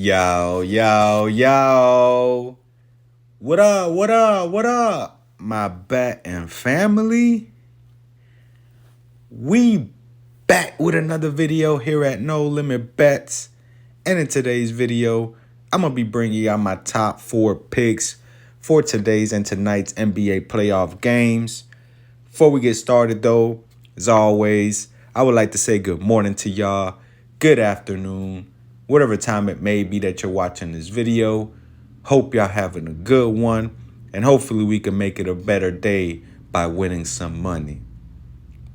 Yo, yo, yo. What up, what up, what up? My bet and family. We back with another video here at No Limit Bets. And in today's video, I'm going to be bringing y'all my top 4 picks for today's and tonight's NBA playoff games. Before we get started though, as always, I would like to say good morning to y'all, good afternoon, whatever time it may be that you're watching this video. Hope y'all having a good one, and hopefully we can make it a better day by winning some money.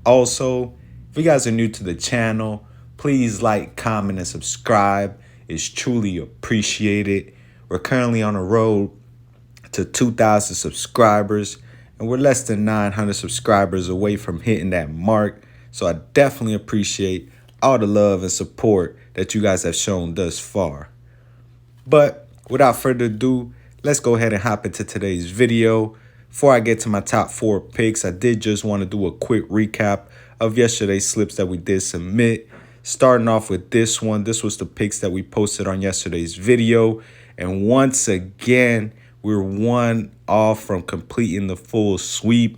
Also, if you guys are new to the channel, please like, comment, and subscribe. It's truly appreciated. We're currently on the road to 2,000 subscribers, and we're less than 900 subscribers away from hitting that mark. So I definitely appreciate all the love and support that you guys have shown thus far. But without further ado, let's go ahead and hop into today's video. Before I get to my top 4 picks, I did just want to do a quick recap of yesterday's slips that we did submit. Starting off with this one, this was the picks that we posted on yesterday's video. And once again, we're one off from completing the full sweep.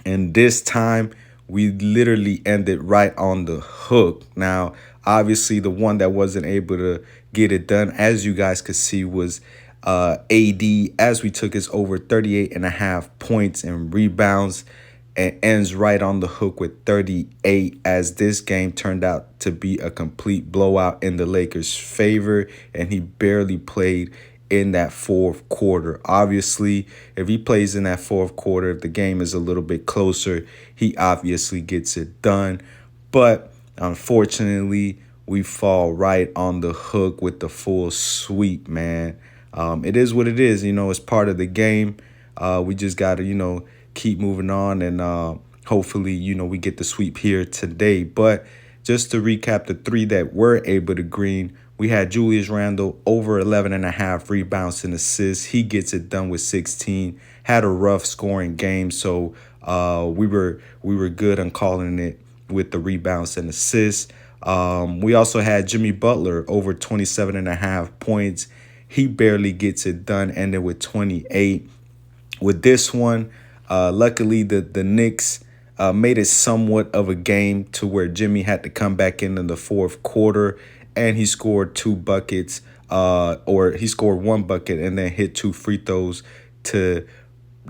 And this time, we literally ended right on the hook. Now, obviously, the one that wasn't able to get it done, as you guys could see, was AD, as we took his over 38.5 points and rebounds, and ends right on the hook with 38, as this game turned out to be a complete blowout in the Lakers' favor, and he barely played in that fourth quarter. Obviously, if he plays in that fourth quarter, if the game is a little bit closer, he obviously gets it done. But unfortunately, we fall right on the hook with the full sweep, man. It is what it is. It's part of the game. We just got to, keep moving on, and hopefully, we get the sweep here today. But just to recap the 3 that were able to green, we had Julius Randle over 11.5 rebounds and assists. He gets it done with 16. Had a rough scoring game, so we were good on calling it with the rebounds and assists. We also had Jimmy Butler over 27.5 points. He barely gets it done, ended with 28. With this one, luckily the Knicks made it somewhat of a game to where Jimmy had to come back in the fourth quarter, and he scored 2 buckets, or he scored 1 bucket and then hit 2 free throws to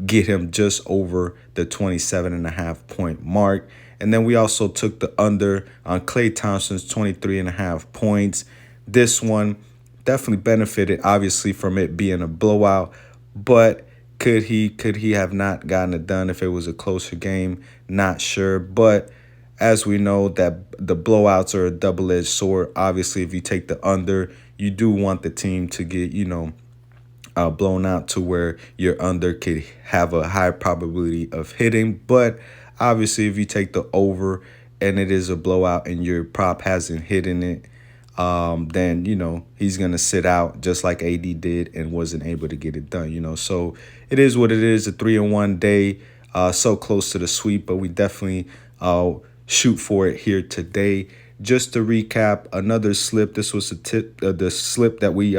get him just over the 27.5 point mark. And then we also took the under on Klay Thompson's 23.5 points. This one definitely benefited, obviously, from it being a blowout, but could he have not gotten it done if it was a closer game? Not sure. But as we know, that the blowouts are a double-edged sword. Obviously, if you take the under, you do want the team to get, blown out to where your under could have a high probability of hitting. But obviously, if you take the over and it is a blowout and your prop hasn't hit in it, then, he's going to sit out just like AD did and wasn't able to get it done, So it is what it is, a 3-1 day, so close to the sweep, but we definitely shoot for it here today. Just to recap, another slip. This was the slip that we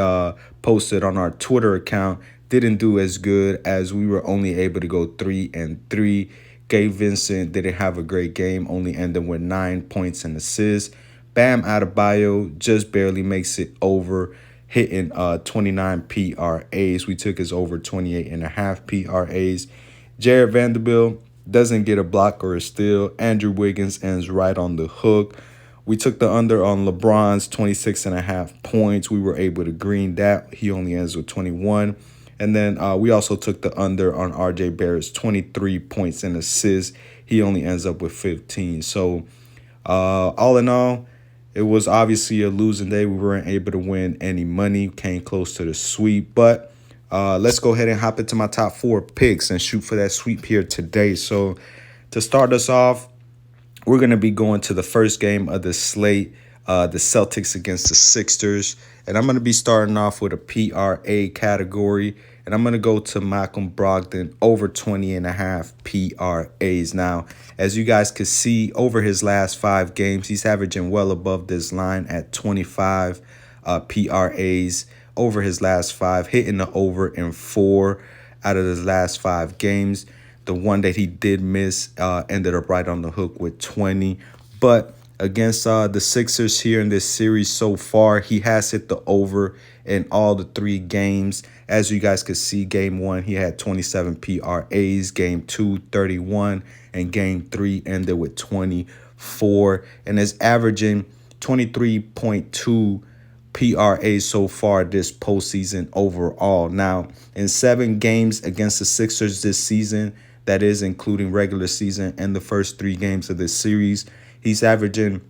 posted on our Twitter account. Didn't do as good, as we were only able to go 3-3. Gabe Vincent didn't have a great game, only ended with 9 points and assists. Bam Adebayo just barely makes it over, hitting 29 PRAs. We took his over 28.5 PRAs. Jared Vanderbilt doesn't get a block or a steal. Andrew Wiggins ends right on the hook. We took the under on LeBron's 26.5 points. We were able to green that. He only ends with 21. And then we also took the under on RJ Barrett's 23 points and assists. He only ends up with 15. So all in all, it was obviously a losing day. We weren't able to win any money. Came close to the sweep. But let's go ahead and hop into my top 4 picks and shoot for that sweep here today. So to start us off, we're going to be going to the first game of the slate, the Celtics against the Sixers. And I'm going to be starting off with a PRA category. And I'm going to go to Malcolm Brogdon over 20.5 PRAs. Now, as you guys can see, over his last 5 games, he's averaging well above this line at 25. PRAs over his last 5, hitting the over in 4 out of his last 5 games. The one that he did miss ended up right on the hook with 20. But against the Sixers here in this series so far, he has hit the over in all the 3 games. As you guys could see, game 1, he had 27 PRAs, game 2, 31, and game 3 ended with 24, and is averaging 23.2 PRAs so far this postseason overall. Now, in 7 games against the Sixers this season, that is including regular season and the first 3 games of this series, he's averaging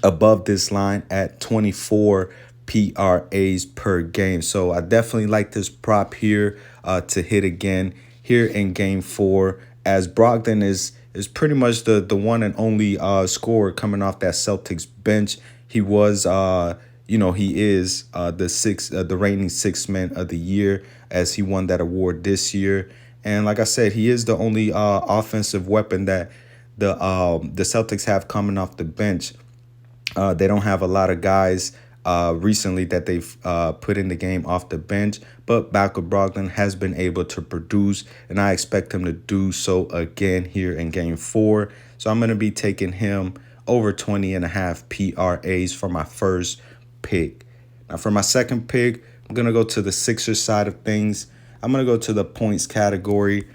above this line at 24 PRAs per game. So I definitely like this prop here to hit again here in game 4, as Brogdon is pretty much the one and only scorer coming off that Celtics bench. He was he is the reigning 6th man of the year, as he won that award this year. And like I said, he is the only offensive weapon that the Celtics have coming off the bench. They don't have a lot of guys recently that they've put in the game off the bench, but Malcolm Brogdon has been able to produce, and I expect him to do so again here in game 4. So I'm going to be taking him over 20.5 PRAs for my first pick. Now for my second pick, I'm going to go to the Sixers side of things. I'm going to go to the points category,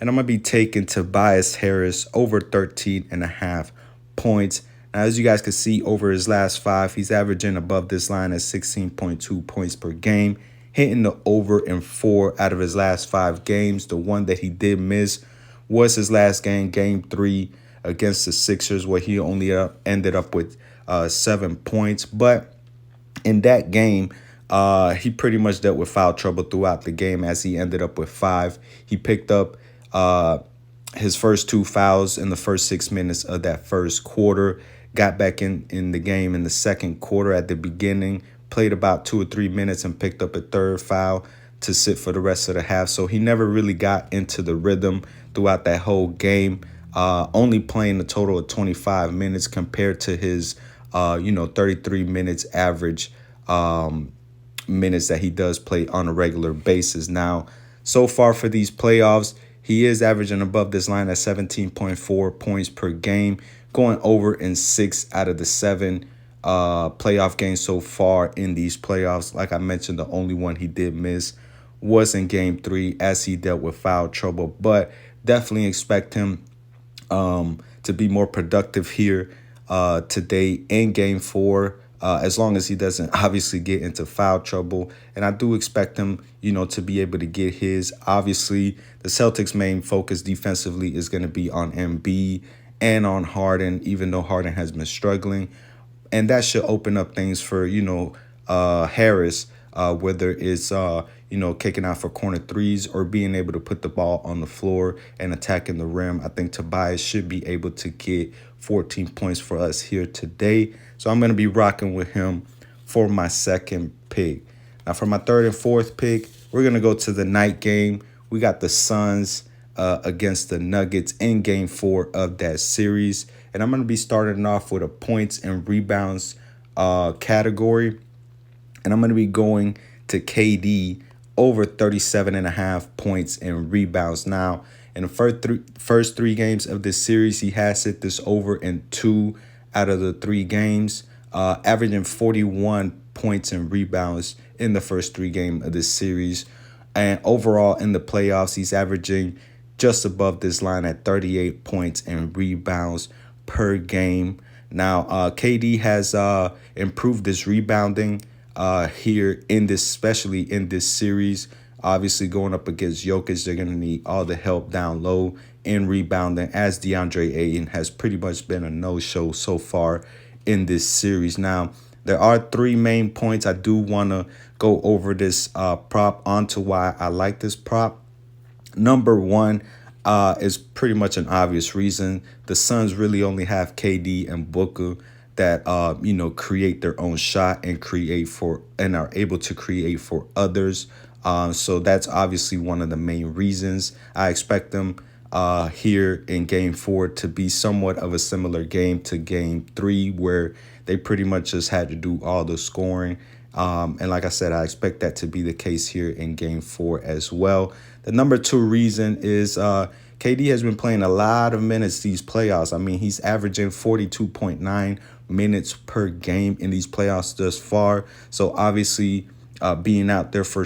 and I'm going to be taking Tobias Harris over 13.5 points. Now, as you guys can see, over his last 5, he's averaging above this line at 16.2 points per game, hitting the over in 4 out of his last 5 games. The one that he did miss was his last game, game 3 against the Sixers, where he only ended up with 7 points. But in that game, he pretty much dealt with foul trouble throughout the game, as he ended up with 5. He picked up his first 2 fouls in the first 6 minutes of that first quarter, got back in the game in the second quarter at the beginning, played about 2 or 3 minutes and picked up a 3rd foul to sit for the rest of the half. So he never really got into the rhythm throughout that whole game, only playing a total of 25 minutes compared to his 33 minutes average minutes that he does play on a regular basis. Now, so far for these playoffs, he is averaging above this line at 17.4 points per game, going over in 6 out of the 7 playoff games so far in these playoffs. Like I mentioned, the only one he did miss was in game 3, as he dealt with foul trouble. But definitely expect him to be more productive here today in game 4. As long as he doesn't obviously get into foul trouble. And I do expect him, to be able to get his. Obviously, the Celtics' main focus defensively is going to be on Embiid and on Harden, even though Harden has been struggling. And that should open up things for, Harris, whether it's, kicking out for corner threes or being able to put the ball on the floor and attacking the rim. I think Tobias should be able to get 14 points for us here today. So I'm going to be rocking with him for my second pick. Now for my third and fourth pick, we're going to go to the night game. We got the Suns against the Nuggets in game 4 of that series. And I'm going to be starting off with a points and rebounds category. And I'm going to be going to KD over 37.5 points and rebounds. Now, in the first 3 games of this series, he has hit this over in 2 out of the 3 games, averaging 41 points and rebounds in the first 3 games of this series. And overall in the playoffs, he's averaging just above this line at 38 points and rebounds per game. Now, KD has improved his rebounding here in this, especially in this series. Obviously, going up against Jokic, they're going to need all the help down low in rebounding, as DeAndre Ayton has pretty much been a no-show so far in this series. Now, there are 3 main points. I do want to go over this prop onto why I like this prop. Number 1 is pretty much an obvious reason. The Suns really only have KD and Booker that create their own shot and are able to create for others. So that's obviously one of the main reasons. I expect them here in game 4 to be somewhat of a similar game to game 3, where they pretty much just had to do all the scoring And like I said, I expect that to be the case here in game 4 as well. The number 2 reason is KD has been playing a lot of minutes these playoffs. I mean, he's averaging 42.9 minutes per game in these playoffs thus far. So obviously being out there for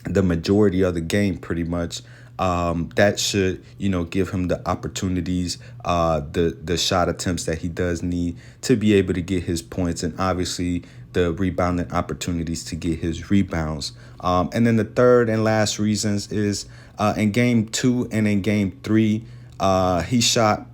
the majority of the game pretty much, that should, give him the opportunities, the shot attempts that he does need to be able to get his points, and obviously the rebounding opportunities to get his rebounds. And then the third and last reasons is in game 2 and in game 3, he shot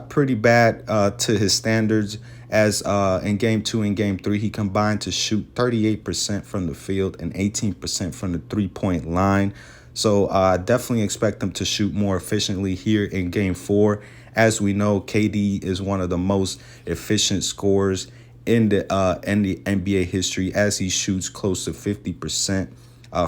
pretty bad to his standards, as in game 2 and game 3 he combined to shoot 38% from the field and 18% from the 3-point line. So I definitely expect him to shoot more efficiently here in game 4. As we know, KD is one of the most efficient scorers in the NBA history, as he shoots close to 50%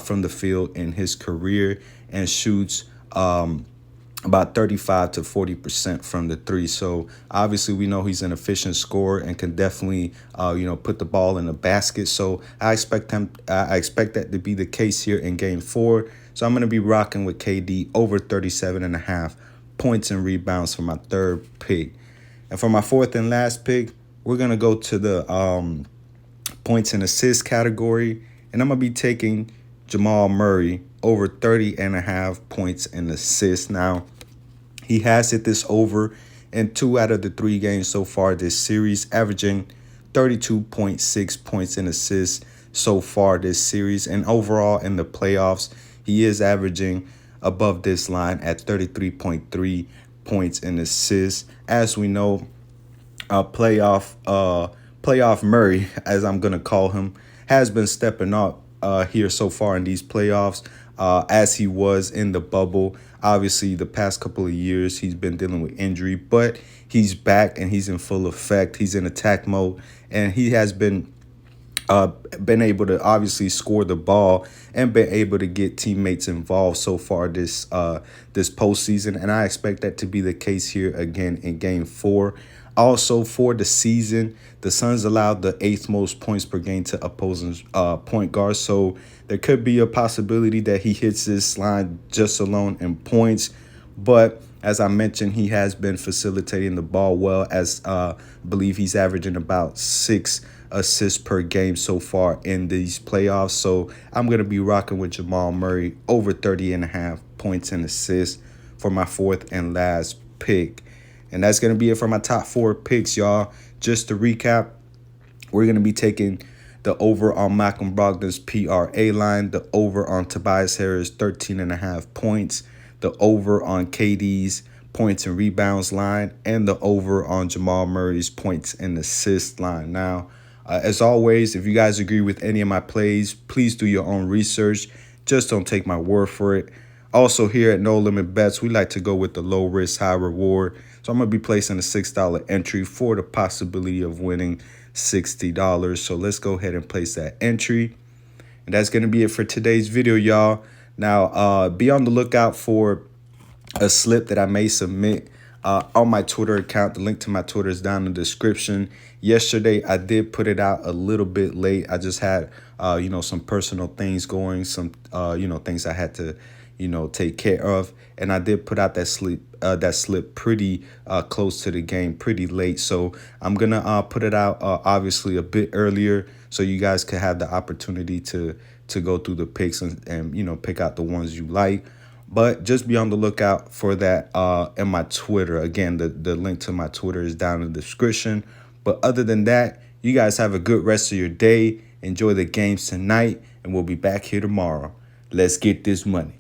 from the field in his career, and shoots about 35 to 40% from the 3. So obviously we know he's an efficient scorer and can definitely put the ball in the basket. So I expect that to be the case here in game 4. So I'm going to be rocking with KD over 37.5 points and rebounds for my third pick. And for my fourth and last pick, we're going to go to the points and assists category, and I'm going to be taking Jamal Murray over 30.5 points and assists. Now, he has hit this over in 2 out of the 3 games so far this series, averaging 32.6 points and assists so far this series. And overall in the playoffs, he is averaging above this line at 33.3 points and assists. As we know, playoff Murray, as I'm going to call him, has been stepping up here so far in these playoffs, as he was in the bubble. Obviously, the past couple of years, he's been dealing with injury, but he's back and he's in full effect. He's in attack mode, and he has been able to obviously score the ball and been able to get teammates involved so far this postseason. And I expect that to be the case here again in game 4. Also, for the season, the Suns allowed the 8th most points per game to opposing point guards. So there could be a possibility that he hits this line just alone in points. But as I mentioned, he has been facilitating the ball well, as I believe he's averaging about 6 assists per game so far in these playoffs. So I'm going to be rocking with Jamal Murray over 30.5 points and assists for my fourth and last pick. And that's going to be it for my top 4 picks, y'all. Just to recap, we're going to be taking the over on Malcolm Brogdon's PRA line, the over on Tobias Harris 13.5 points, the over on KD's points and rebounds line, and the over on Jamal Murray's points and assist line. Now, as always, if you guys agree with any of my plays, please do your own research. Just don't take my word for it. Also, here at No Limit Bets, we like to go with the low risk, high reward. So I'm going to be placing a $6 entry for the possibility of winning $60. So let's go ahead and place that entry. And that's going to be it for today's video, y'all. Now, be on the lookout for a slip that I may submit on my Twitter account. The link to my Twitter is down in the description. Yesterday, I did put it out a little bit late. I just had, some personal things going, some, things I had to, take care of. And I did put out that slip pretty close to the game, pretty late. So I'm going to put it out, obviously, a bit earlier, so you guys could have the opportunity to go through the picks and pick out the ones you like. But just be on the lookout for that in my Twitter. Again, the link to my Twitter is down in the description. But other than that, you guys have a good rest of your day. Enjoy the games tonight, and we'll be back here tomorrow. Let's get this money.